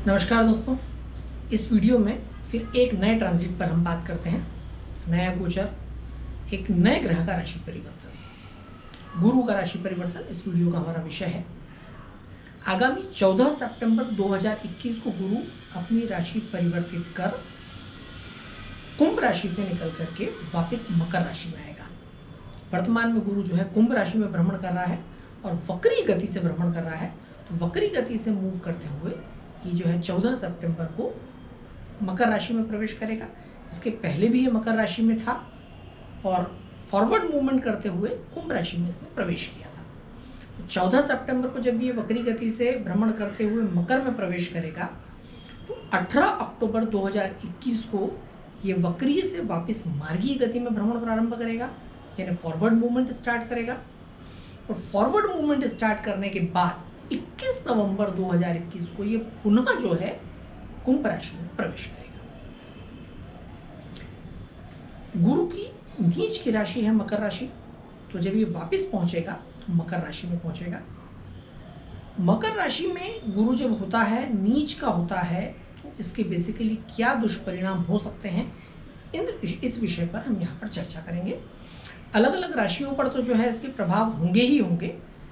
नमस्कार दोस्तों, इस वीडियो में फिर एक नए ट्रांजिट पर हम बात करते हैं। नया गोचर, एक नए ग्रह का राशि परिवर्तन, गुरु का राशि परिवर्तन इस वीडियो का हमारा विषय है। आगामी 14 सितंबर 2021 को गुरु अपनी राशि परिवर्तित कर कुंभ राशि से निकल करके वापस मकर राशि में आएगा। वर्तमान में गुरु जो है कुंभ राशि में भ्रमण कर रहा है और वक्री गति से भ्रमण कर रहा है। तो वक्री गति से मूव करते हुए ये जो है 14 सितंबर को मकर राशि में प्रवेश करेगा। इसके पहले भी ये मकर राशि में था और फॉरवर्ड मूवमेंट करते हुए कुंभ राशि में इसने प्रवेश किया था। तो 14 सितंबर को जब ये वक्री गति से भ्रमण करते हुए मकर में प्रवेश करेगा तो 18 अक्टूबर 2021 को ये वक्रीय से वापस मार्गीय गति में भ्रमण प्रारंभ करेगा, यानी फॉरवर्ड मूवमेंट स्टार्ट करेगा। और फॉरवर्ड मूवमेंट स्टार्ट करने के बाद 21 नवंबर 2021 को ये पुनः जो है कुंभ राशि में प्रवेश करेगा। गुरु की नीच की राशि है मकर राशि, तो जब ये वापस पहुंचेगा तो मकर राशि में पहुंचेगा। मकर राशि में गुरु जब होता है, नीच का होता है, तो इसके बेसिकली क्या दुष्परिणाम हो सकते हैं, इस विषय पर हम यहाँ पर चर्चा करेंगे। अलग अलग राशियों पर तो जो है इसके प्रभाव होंगे ही होंगे,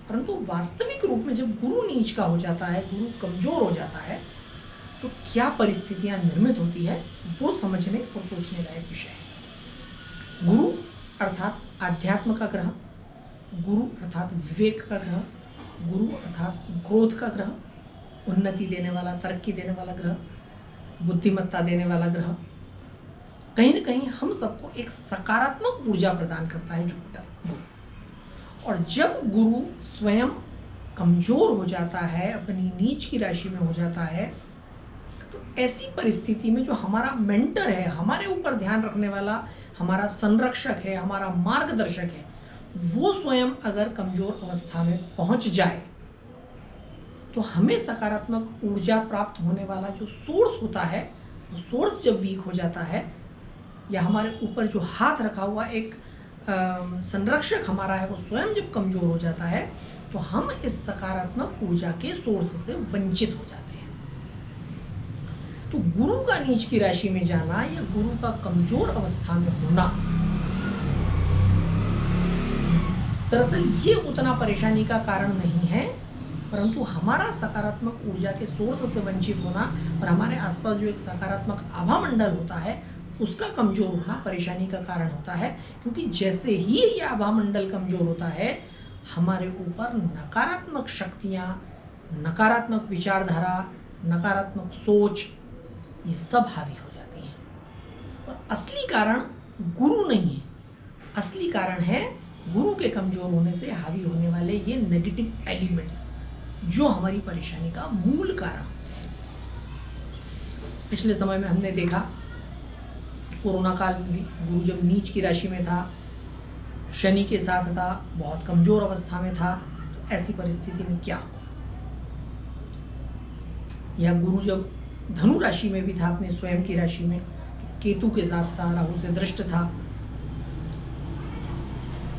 परंतु वास्तविक रूप में जब गुरु नीच का हो जाता है, गुरु कमजोर हो जाता है, तो क्या परिस्थितियां निर्मित होती है, वो समझने और सोचने लायक विषय है। गुरु अर्थात आध्यात्म का ग्रह, गुरु अर्थात विवेक का ग्रह, गुरु अर्थात क्रोध का ग्रह, उन्नति देने वाला, तरक्की देने वाला ग्रह, बुद्धिमत्ता देने वाला ग्रह, कहीं न कहीं हम सबको एक सकारात्मक ऊर्जा प्रदान करता है जुपिटर गुरु। और जब गुरु स्वयं कमजोर हो जाता है, अपनी नीच की राशि में हो जाता है, तो ऐसी परिस्थिति में जो हमारा मेंटर है, हमारे ऊपर ध्यान रखने वाला, हमारा संरक्षक है, हमारा मार्गदर्शक है, वो स्वयं अगर कमजोर अवस्था में पहुंच जाए तो हमें सकारात्मक ऊर्जा प्राप्त होने वाला जो सोर्स होता है, वो सोर्स जब वीक हो जाता है, या हमारे ऊपर जो हाथ रखा हुआ एक संरक्षक हमारा है, वो स्वयं जब कमजोर हो जाता है, तो हम इस सकारात्मक ऊर्जा के सोर्स से वंचित हो जाते हैं। तो गुरु का नीच की राशि में जाना या गुरु का कमजोर अवस्था में होना, दरअसल ये उतना परेशानी का कारण नहीं है, परंतु हमारा सकारात्मक ऊर्जा के सोर्स से वंचित होना और हमारे आसपास जो एक सकारात्मक आभा मंडल होता है उसका कमजोर होना परेशानी का कारण होता है। क्योंकि जैसे ही ये आभा मंडल कमजोर होता है, हमारे ऊपर नकारात्मक शक्तियाँ, नकारात्मक विचारधारा, नकारात्मक सोच, ये सब हावी हो जाती हैं। और असली कारण गुरु नहीं है, असली कारण है गुरु के कमजोर होने से हावी होने वाले ये नेगेटिव एलिमेंट्स, जो हमारी परेशानी का मूल कारण होते हैं। पिछले समय में हमने देखा, कोरोना काल में भी गुरु जब नीच की राशि में था, शनि के साथ था, बहुत कमजोर अवस्था में था, तो ऐसी परिस्थिति में क्या हुआ। या गुरु जब धनु राशि में भी था, अपने स्वयं की राशि में, तो केतु के साथ था, राहु से दृष्ट था,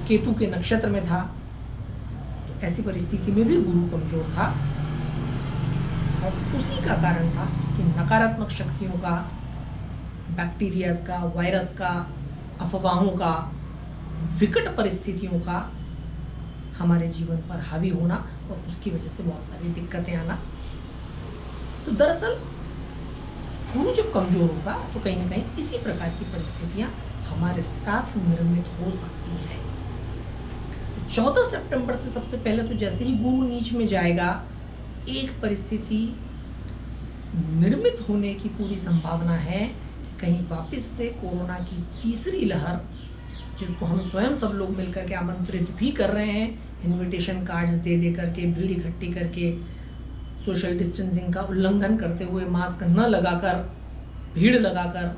केतु के नक्षत्र में था, तो ऐसी परिस्थिति में भी गुरु कमजोर था। और उसी का कारण था कि नकारात्मक शक्तियों का, बैक्टीरियाज का, वायरस का, अफवाहों का, विकट परिस्थितियों का हमारे जीवन पर हावी होना और उसकी वजह से बहुत सारी दिक्कतें आना। तो दरअसल गुरु जब कमजोर होगा तो कहीं ना कहीं इसी प्रकार की परिस्थितियां हमारे साथ निर्मित हो सकती हैं। 14 सितंबर से सबसे पहले तो जैसे ही गुरु नीच में जाएगा, एक परिस्थिति निर्मित होने की पूरी संभावना है कि कहीं वापस से कोरोना की तीसरी लहर, जिसको हम स्वयं सब लोग मिलकर के आमंत्रित भी कर रहे हैं, इनविटेशन कार्ड्स दे दे करके, भीड़ इकट्ठी करके, सोशल डिस्टेंसिंग का उल्लंघन करते हुए, मास्क न लगाकर, भीड़ लगाकर,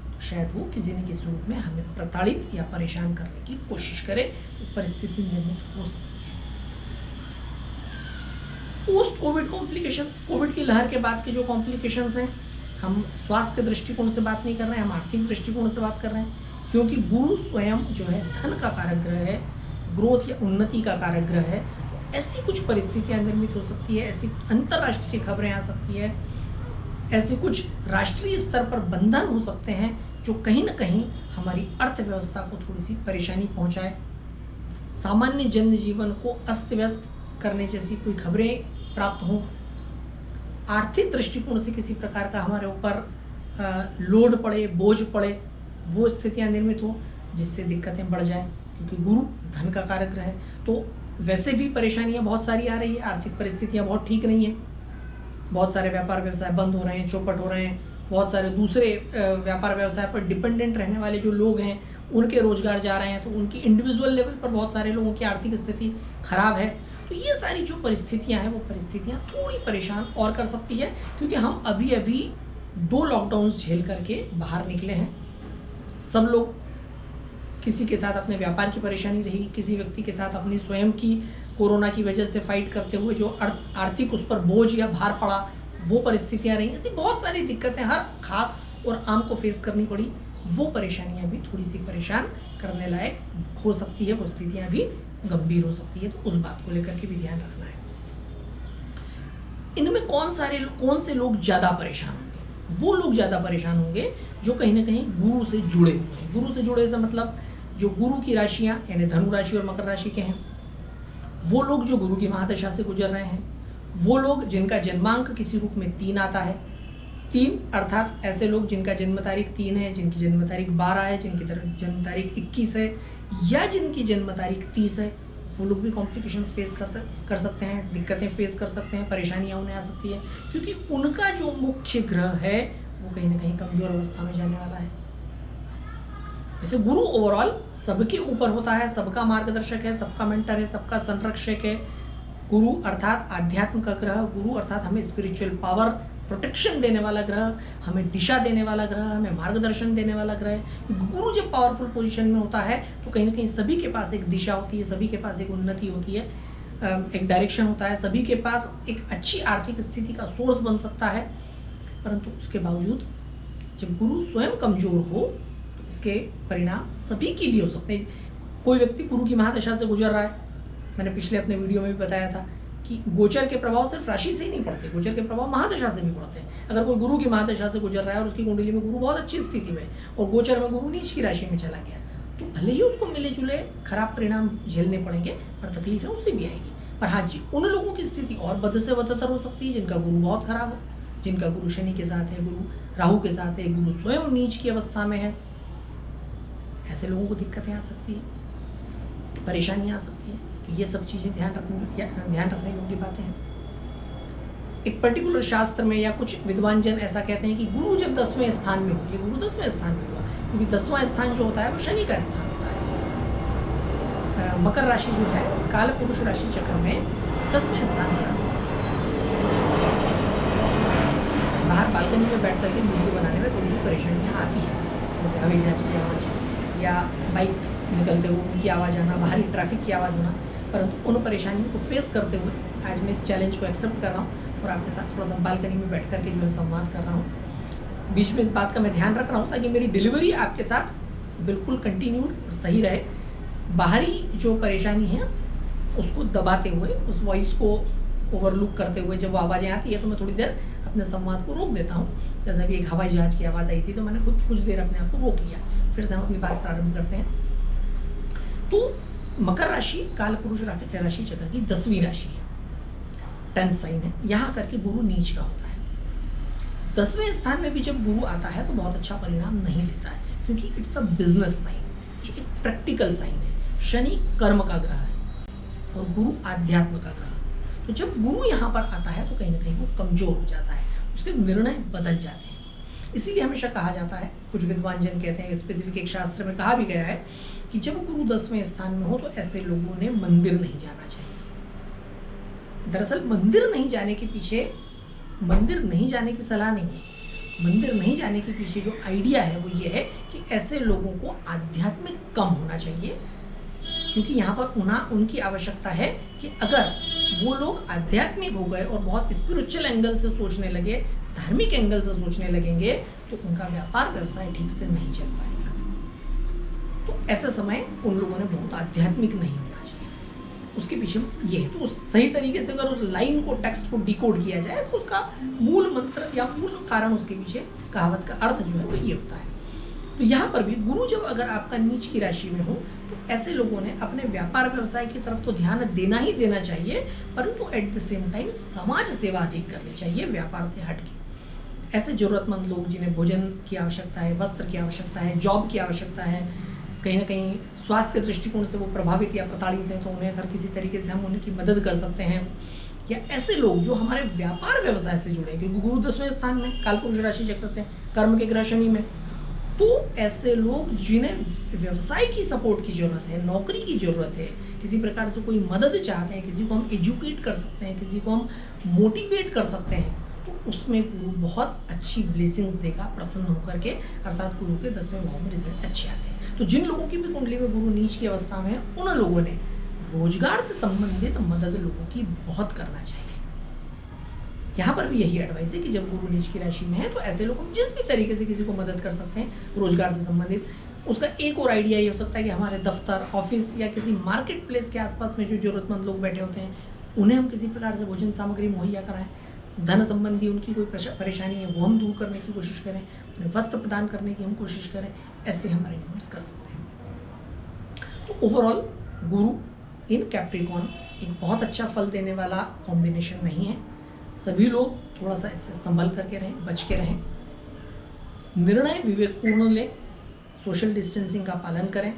तो शायद वो किसी न किसी रूप में हमें प्रताड़ित या परेशान करने की कोशिश करे, तो परिस्थिति निर्मित हो सकती है। पोस्ट कोविड कॉम्प्लिकेशंस, कोविड की लहर के बाद के जो कॉम्प्लिकेशंस हैं, हम स्वास्थ्य के दृष्टिकोण से बात नहीं कर रहे हैं, हम आर्थिक दृष्टिकोण से बात कर रहे हैं। क्योंकि गुरु स्वयं जो है धन का कारक ग्रह है, ग्रोथ या उन्नति का कारक ग्रह है। तो ऐसी कुछ परिस्थितियां निर्मित हो सकती है, ऐसी अंतर्राष्ट्रीय खबरें आ सकती है ऐसे कुछ राष्ट्रीय स्तर पर बंधन हो सकते हैं जो कहीं ना कहीं हमारी अर्थव्यवस्था को थोड़ी सी परेशानी पहुंचाए, सामान्य जनजीवन को अस्त व्यस्त करने जैसी कोई खबरें प्राप्त हों, आर्थिक दृष्टिकोण से किसी प्रकार का हमारे ऊपर लोड पड़े, बोझ पड़े, वो स्थितियां निर्मित हो जिससे दिक्कतें बढ़ जाए, क्योंकि गुरु धन का कारक ग्रह है। तो वैसे भी परेशानियां बहुत सारी आ रही है, आर्थिक परिस्थितियां बहुत ठीक नहीं है, बहुत सारे व्यापार व्यवसाय बंद हो रहे हैं, चौपट हो रहे हैं, बहुत सारे दूसरे व्यापार व्यवसाय पर डिपेंडेंट रहने वाले जो लोग हैं उनके रोजगार जा रहे हैं, तो उनकी इंडिविजुअल लेवल पर बहुत सारे लोगों की आर्थिक स्थिति खराब है। तो ये सारी जो परिस्थितियां हैं वो परिस्थितियां थोड़ी परेशान और कर सकती है, क्योंकि हम अभी अभी 2 लॉकडाउन झेल करके बाहर निकले हैं। सब लोग, किसी के साथ अपने व्यापार की परेशानी रही, किसी व्यक्ति के साथ अपनी स्वयं की कोरोना की वजह से फाइट करते हुए जो आर्थिक उस पर बोझ या भार पड़ा, वो परिस्थितियां रही। ऐसी बहुत सारी दिक्कतें हर खास और आम को फेस करनी पड़ी। वो परेशानियां भी थोड़ी सी परेशान करने लायक हो सकती है, वो स्थितियां भी गंभीर हो सकती है, तो उस बात को लेकर के भी ध्यान रखना है। इनमें कौन से लोग ज़्यादा परेशान होंगे? वो लोग ज़्यादा परेशान होंगे जो कहीं ना कहीं गुरु से जुड़े हुए हैं। गुरु से जुड़े से मतलब जो गुरु की राशियां यानी धनु राशि और मकर राशि के हैं, वो लोग जो गुरु की महादशा से गुजर रहे हैं, वो लोग जिनका जन्मांक किसी रूप में 3 आता है। 3 अर्थात ऐसे लोग जिनका जन्म तारीख 3 है, जिनकी जन्म तारीख 12 है, जिनकी जन्म तारीख 21 है, या जिनकी जन्म तारीख 30 है, वो लोग भी कॉम्प्लिकेशंस फेस कर सकते हैं, दिक्कतें फेस कर सकते हैं, परेशानियां उन्हें आ सकती है, क्योंकि उनका जो मुख्य ग्रह है वो कहीं ना कहीं कमजोर अवस्था में जाने वाला है। वैसे गुरु ओवरऑल सबके ऊपर होता है, सबका मार्गदर्शक है, सबका मेंटर है, सबका संरक्षक है। गुरु अर्थात आध्यात्म का ग्रह, गुरु अर्थात हमें स्पिरिचुअल पावर, प्रोटेक्शन देने वाला ग्रह, हमें दिशा देने वाला ग्रह, हमें मार्गदर्शन देने वाला ग्रह। गुरु जब पावरफुल पोजीशन में होता है तो कहीं ना कहीं सभी के पास एक दिशा होती है, सभी के पास एक उन्नति होती है, एक डायरेक्शन होता है, सभी के पास एक अच्छी आर्थिक स्थिति का सोर्स बन सकता है। परंतु उसके बावजूद जब गुरु स्वयं कमजोर हो तो इसके परिणाम सभी के लिए हो सकते हैं। कोई व्यक्ति गुरु की महादशा से गुजर रहा है, मैंने पिछले अपने वीडियो में भी बताया था कि गोचर के प्रभाव सिर्फ राशि से ही नहीं पड़ते, गोचर के प्रभाव महादशा से भी पड़ते हैं। अगर कोई गुरु की महादशा से गुजर रहा है और उसकी कुंडली में गुरु बहुत अच्छी स्थिति में और गोचर में गुरु नीच की राशि में चला गया, तो भले ही उसको मिले जुले खराब परिणाम झेलने पड़ेंगे, पर तकलीफें उससे भी आएगी। पर हाँ जी, उन लोगों की स्थिति और बद से बदतर हो सकती है जिनका गुरु बहुत खराब हो, जिनका गुरु शनि के साथ है, गुरु राहु के साथ है, गुरु स्वयं नीच की अवस्था में है। ऐसे लोगों को दिक्कतें आ सकती है, परेशानियां आ सकती है। तो ये सब चीज़ें ध्यान रखने योग्य बातें हैं। एक पर्टिकुलर शास्त्र में या कुछ विद्वान जन ऐसा कहते हैं कि गुरु जब 10वें स्थान में हो, ये गुरु 10वें स्थान में हुआ, क्योंकि 10वां स्थान जो होता है वो शनि का स्थान होता है। मकर राशि जो है काल पुरुष राशि चक्र में 10वें स्थान पर आती है। बाहर बालकनी में बैठ करके वीडियो बनाने में थोड़ी सी परेशानियाँ आती है, जैसे हवाई जहाज की आवाज़ या बाइक निकलते हुए उनकी आवाज़ आना, बाहरी ट्रैफिक की आवाज़ होना। परंतु उन परेशानियों को फेस करते हुए आज मैं इस चैलेंज को एक्सेप्ट कर रहा हूँ और आपके साथ थोड़ा सा बालकनी में बैठ करके जो है संवाद कर रहा हूँ। बीच में इस बात का मैं ध्यान रख रहा हूँ ताकि मेरी डिलीवरी आपके साथ बिल्कुल कंटिन्यूड और सही रहे। बाहरी जो परेशानी है उसको दबाते हुए, उस वॉइस को ओवरलुक करते हुए जब वो आवाज़ें आती है तो मैं थोड़ी देर अपने संवाद को रोक देता हूँ। जैसे अभी एक हवाई जहाज की आवाज़ आई थी तो मैंने खुद कुछ देर अपने आप को रोक लिया, फिर से हम अपनी बात प्रारंभ करते हैं। तो मकर राशि काल पुरुष राशि चक्र की 10वीं राशि है, 10th साइन है। यहाँ करके गुरु नीच का होता है। 10वें स्थान में भी जब गुरु आता है तो बहुत अच्छा परिणाम नहीं देता है, क्योंकि इट्स अ बिजनेस साइन, ये एक प्रैक्टिकल साइन है। शनि कर्म का ग्रह है और गुरु आध्यात्म का ग्रह। तो जब गुरु यहाँ पर आता है तो कहीं ना कहीं वो कमजोर हो जाता है, उसके निर्णय बदल जाते हैं। इसीलिए हमेशा कहा जाता है, कुछ विद्वान जन कहते हैं, स्पेसिफिक एक शास्त्र में कहा भी गया है कि जब गुरु 10वें स्थान में हो तो ऐसे लोगों ने मंदिर नहीं जाना चाहिए। दरअसल मंदिर नहीं जाने के पीछे, मंदिर नहीं जाने की सलाह नहीं है। मंदिर नहीं जाने के पीछे जो आइडिया है वो ये है कि ऐसे लोगों को आध्यात्मिक कम होना चाहिए, क्योंकि यहाँ पर उनकी आवश्यकता है कि अगर वो लोग आध्यात्मिक हो गए और बहुत स्पिरिचुअल एंगल से सोचने लगे, धार्मिक एंगल से सोचने लगेंगे, तो उनका व्यापार व्यवसाय ठीक से नहीं चल पाएगा। तो ऐसे समय उन लोगों ने बहुत आध्यात्मिक नहीं होना चाहिए। उसके पीछे ये है। तो सही तरीके से अगर उस लाइन को, टेक्स्ट को डिकोड किया जाए तो उसका मूल मंत्र या मूल कारण, उसके पीछे कहावत का अर्थ जो है वो ये होता है। तो यहाँ पर भी गुरु जब अगर आपका नीच की राशि में हो तो ऐसे लोगों ने अपने व्यापार व्यवसाय की तरफ तो ध्यान देना ही देना चाहिए, परंतु एट द सेम टाइम समाज सेवा अधिक करनी चाहिए व्यापार से हटके। ऐसे जरूरतमंद लोग जिन्हें भोजन की आवश्यकता है, वस्त्र की आवश्यकता है, जॉब की आवश्यकता है, कहीं ना कहीं स्वास्थ्य के दृष्टिकोण से वो प्रभावित या प्रताड़ित हैं, तो उन्हें अगर किसी तरीके से हम उनकी मदद कर सकते हैं। या ऐसे लोग जो हमारे व्यापार व्यवसाय से जुड़े, क्योंकि गुरु 10वें स्थान में कालपुरुष राशि चक्र से कर्म के ग्रह शनि में, तो ऐसे लोग जिन्हें व्यवसाय की सपोर्ट की जरूरत है, नौकरी की जरूरत है, किसी प्रकार से कोई मदद चाहते हैं, किसी को हम एजुकेट कर सकते हैं, किसी को हम मोटिवेट कर सकते हैं, तो उसमें गुरु बहुत अच्छी ब्लेसिंग्स देगा प्रसन्न होकर के, अर्थात गुरु के 10वें भाव में रिजल्ट अच्छे आते हैं। तो जिन लोगों की भी कुंडली में गुरु नीच की अवस्था में है, उन लोगों ने रोजगार से संबंधित मदद लोगों की बहुत करना चाहिए। यहाँ पर भी यही एडवाइस है कि जब गुरु नीच की राशि में है तो ऐसे लोग हम जिस भी तरीके से किसी को मदद कर सकते हैं रोजगार से संबंधित। उसका एक और आइडिया ये हो सकता है कि हमारे दफ्तर, ऑफिस या किसी मार्केट प्लेस के आसपास में जो जरूरतमंद लोग बैठे होते हैं उन्हें हम किसी प्रकार से भोजन सामग्री मुहैया कराएं। धन संबंधी उनकी कोई परेशानी है वो हम दूर करने की कोशिश करें, उन्हें वस्त्र प्रदान करने की हम कोशिश करें, ऐसे हम अरेंजमेंट्स कर सकते हैं। तो ओवरऑल गुरु इन कैप्रिकॉर्न एक बहुत अच्छा फल देने वाला कॉम्बिनेशन नहीं है। सभी लोग थोड़ा सा इससे संभल करके रहें, बच के रहें, निर्णय विवेकपूर्ण लें, सोशल डिस्टेंसिंग का पालन करें।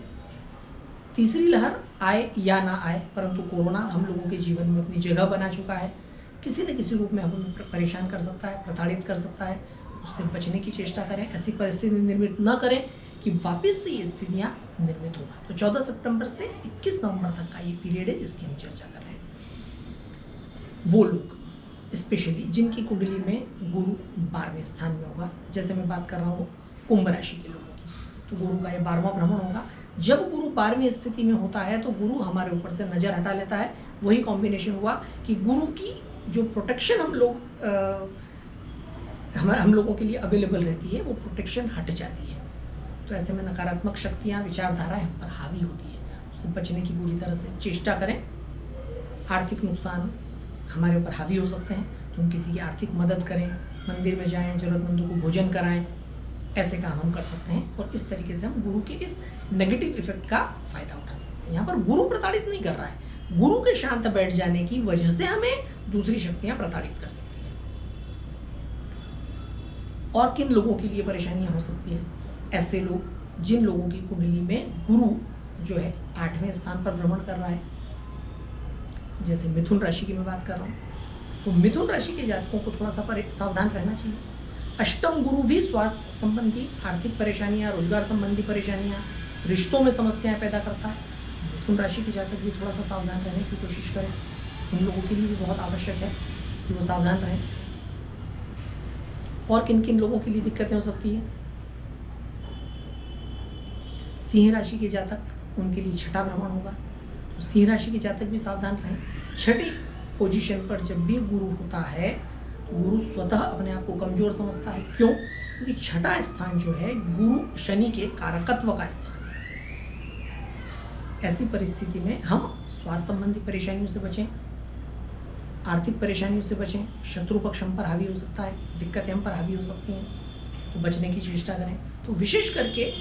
तीसरी लहर आए या ना आए, परंतु कोरोना हम लोगों के जीवन में अपनी जगह बना चुका है, किसी न किसी रूप में हमें परेशान कर सकता है, प्रताड़ित कर सकता है। उससे बचने की चेष्टा करें, ऐसी परिस्थिति निर्मित न करें कि वापस से ये स्थितियाँ निर्मित हो। तो 14 सितंबर से 21 नवंबर तक का ये पीरियड है जिसकी हम चर्चा कर रहे हैं। वो लोग स्पेशली जिनकी कुंडली में गुरु 12वें स्थान में होगा, जैसे मैं बात कर रहा हूँ कुंभ राशि के लोगों की, तो गुरु का ये 12वां भ्रमण होगा। जब गुरु 12वीं स्थिति में होता है तो गुरु हमारे ऊपर से नज़र हटा लेता है। वही कॉम्बिनेशन हुआ कि गुरु की जो प्रोटेक्शन हम लोगों के लिए अवेलेबल रहती है, वो प्रोटेक्शन हट जाती है। तो ऐसे में नकारात्मक शक्तियाँ, विचारधाराएं हम पर हावी होती है, उससे बचने की पूरी तरह से चेष्टा करें। आर्थिक नुकसान हमारे ऊपर हावी हो सकते हैं, तो हम किसी की आर्थिक मदद करें, मंदिर में जाएं, ज़रूरतमंदों को भोजन कराएं, ऐसे काम हम कर सकते हैं। और इस तरीके से हम गुरु के इस नेगेटिव इफेक्ट का फ़ायदा उठा सकते हैं। यहाँ पर गुरु प्रताड़ित नहीं कर रहा है, गुरु के शांत बैठ जाने की वजह से हमें दूसरी शक्तियाँ प्रताड़ित कर सकती हैं। और किन लोगों के लिए परेशानियाँ हो सकती हैं? ऐसे लोग जिन लोगों की कुंडली में गुरु जो है 8वें स्थान पर भ्रमण कर रहा है, जैसे मिथुन राशि की मैं बात कर रहा हूँ, तो मिथुन राशि के जातकों को थोड़ा सा सावधान रहना चाहिए। अष्टम गुरु भी स्वास्थ्य संबंधी, आर्थिक परेशानियाँ, रोजगार संबंधी परेशानियाँ, रिश्तों में समस्याएं पैदा करता है। मिथुन राशि के जातक भी थोड़ा सा सावधान रहने की कोशिश करें। उन लोगों के लिए भी बहुत आवश्यक है कि वो सावधान रहें। और किन किन लोगों के लिए दिक्कतें हो सकती हैं? सिंह राशि के जातक, उनके लिए छठा भ्रमण होगा, तो सिंह राशि के जातक भी सावधान रहें। छठी पोजीशन पर जब भी गुरु होता है तो गुरु स्वतः अपने आप को कमजोर समझता है। क्यों? क्योंकि छठा स्थान जो है गुरु शनि के कारकत्व का स्थान है। ऐसी परिस्थिति में हम स्वास्थ्य संबंधी परेशानियों से बचें, आर्थिक परेशानियों से बचें, शत्रु पक्ष हम पर हावी हो सकता है, दिक्कतें हम पर हावी हो सकती हैं, तो बचने की चेष्टा करें। तो विशेष करके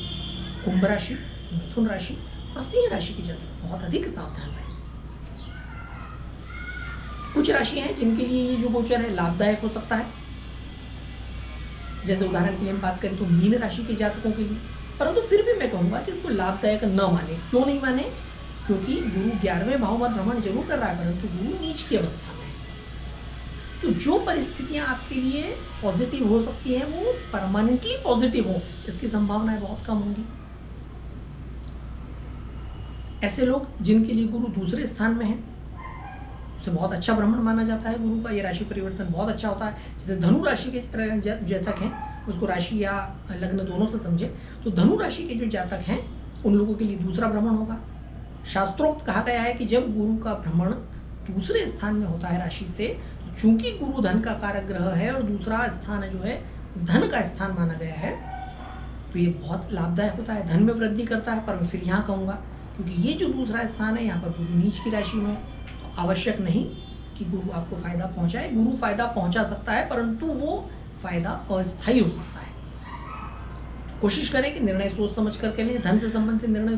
कुंभ राशि, मिथुन राशि और सिंह राशि के जातक बहुत अधिक सावधान रहें। कुछ राशियां हैं जिनके लिए ये जो गोचर है लाभदायक हो सकता है, जैसे उदाहरण के लिए हम बात करें तो मीन राशि के जातकों के लिए, परंतु फिर भी मैं कहूँगा कि उसको लाभदायक न माने। क्यों नहीं माने? क्योंकि गुरु 11वें भाव में भ्रमण जरूर कर रहा है, परंतु गुरु नीच की अवस्था में है। तो जो परिस्थितियां आपके लिए पॉजिटिव हो सकती हैं वो परमानेंटली पॉजिटिव हो, इसकी संभावनाएं बहुत कम होंगी। ऐसे लोग जिनके लिए गुरु दूसरे स्थान में है, उसे बहुत अच्छा भ्रमण माना जाता है गुरु का, ये राशि परिवर्तन बहुत अच्छा होता है। जैसे धनु राशि के जातक हैं, उसको राशि या लग्न दोनों से समझे, तो धनु राशि के जो जातक हैं उन लोगों के लिए दूसरा भ्रमण होगा। शास्त्रोक्त कहा गया है कि जब गुरु का भ्रमण दूसरे स्थान में होता है राशि से, तो चूंकि गुरु धन का कारक ग्रह है और दूसरा स्थान जो है धन का स्थान माना गया है, तो ये बहुत लाभदायक होता है, धन में वृद्धि करता है। पर मैं फिर यहाँ कहूँगा क्योंकि ये जो दूसरा स्थान है यहाँ पर गुरु नीच की राशि में है, तो आवश्यक नहीं कि गुरु आपको फायदा पहुंचाए। गुरु फायदा पहुंचा सकता है, परंतु वो फायदा अस्थायी हो सकता है। कोशिश करें कि निर्णय सोच समझ करके लें, धन से संबंधित निर्णय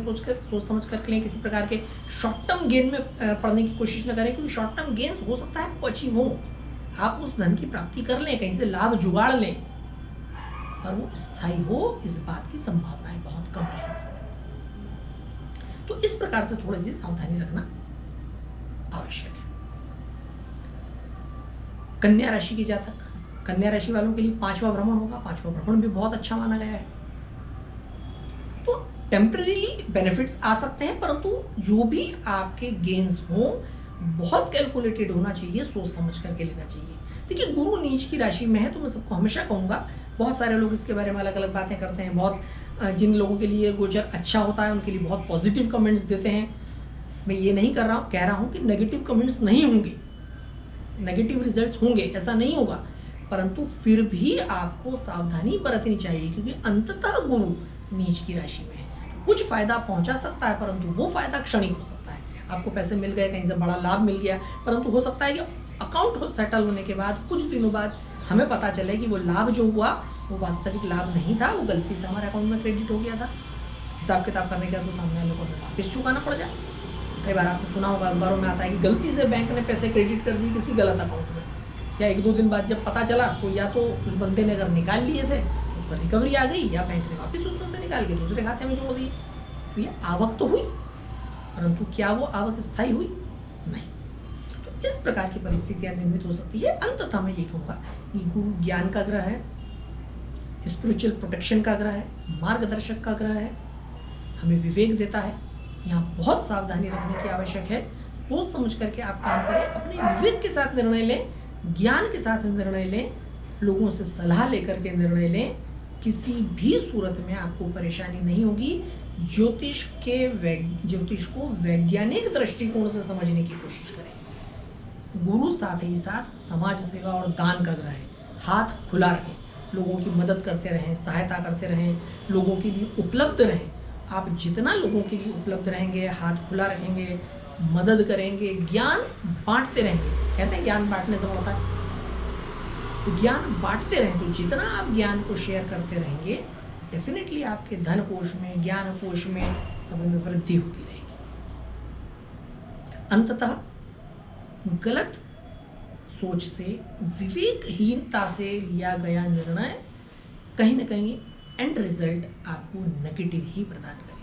सोच समझ करके लें। किसी प्रकार के शॉर्ट टर्म गेन में पड़ने की कोशिश न करें, क्योंकि शॉर्ट टर्म गेन्स हो सकता है वो अचीव हो, आप उस धन की प्राप्ति कर लें, कहीं से लाभ जुगाड़ लें, पर वो स्थायी हो इस बात की संभावनाएं बहुत कम रहेंगी। तो इस प्रकार से थोड़ी सी सावधानी रखना आवश्यक है। कन्या राशि के जातक, कन्या राशि वालों के लिए 5वां भ्रमण होगा। 5वां भ्रमण भी बहुत अच्छा माना गया है, तो टेम्परेरीली बेनिफिट्स आ सकते हैं, परंतु जो भी आपके गेन्स हो बहुत कैलकुलेटेड होना चाहिए, सोच समझ करके लेना चाहिए। देखिए, गुरु नीच की राशि में है, तो मैं सबको हमेशा कहूँगा, बहुत सारे लोग इसके बारे में अलग अलग बातें करते हैं, बहुत जिन लोगों के लिए गोचर अच्छा होता है उनके लिए बहुत पॉजिटिव कमेंट्स देते हैं। मैं ये नहीं कह रहा हूँ कि नेगेटिव कमेंट्स नहीं होंगे, नेगेटिव रिजल्ट्स होंगे, ऐसा नहीं होगा, परंतु फिर भी आपको सावधानी बरतनी चाहिए, क्योंकि अंततः गुरु नीच की राशि में है। कुछ फायदा पहुंचा सकता है, परंतु वो फायदा क्षणिक हो सकता है। आपको पैसे मिल गए, कहीं से बड़ा लाभ मिल गया, परंतु हो सकता है कि अकाउंट सेटल होने के बाद कुछ दिनों बाद हमें पता चले कि वो लाभ जो हुआ वो वास्तविक लाभ नहीं था, वो गलती से हमारे अकाउंट में क्रेडिट हो गया था। हिसाब किताब करने के बाद तो सामने वाले को वापस चुकाना पड़ जाए। कई बार आपने सुना होगा, अखबारों में आता है कि गलती से बैंक ने पैसे क्रेडिट कर दिए किसी गलत अकाउंट में, या 1-2 दिन बाद जब पता चला तो या तो उस बंदे ने अगर निकाल लिए थे उस पर रिकवरी आ गई, या बैंक ने वापस उसमें से निकाल के दूसरे खाते में जोड़ दिए। तो ये आवक तो हुई, परंतु क्या वो आवक स्थायी हुई? नहीं। तो इस प्रकार की परिस्थितियां निर्मित हो सकती है। अंततः मैं ये कहूँगा कि गुरु ज्ञान का ग्रह है, स्पिरिचुअल प्रोटेक्शन का ग्रह है, मार्गदर्शक का ग्रह है, हमें विवेक देता है। यहाँ बहुत सावधानी रखने की आवश्यक है। सोच समझ करके आप काम करें, अपने विवेक के साथ निर्णय लें, ज्ञान के साथ निर्णय लें, लोगों से सलाह लेकर के निर्णय लें। किसी भी सूरत में आपको परेशानी नहीं होगी। ज्योतिष को वैज्ञानिक दृष्टिकोण से समझने की कोशिश करें। गुरु साथ ही साथ समाज सेवा और दान का ग्रह है। हाथ खुला रखें, लोगों की मदद करते रहें, सहायता करते रहें, लोगों के लिए उपलब्ध रहें। आप जितना लोगों के लिए उपलब्ध रहेंगे, हाथ खुला रखेंगे, मदद करेंगे, ज्ञान बांटते रहेंगे। कहते हैं ज्ञान बांटने से बढ़ता है, तो ज्ञान बांटते रहें। तो जितना आप ज्ञान को शेयर करते रहेंगे, डेफिनेटली आपके धन कोश में, ज्ञान कोश में, सब में वृद्धि होती रहेगी। अंततः गलत सोच से, विवेकहीनता से लिया गया निर्णय कहीं ना कहीं एंड रिजल्ट आपको नेगेटिव ही प्रदान करेगा।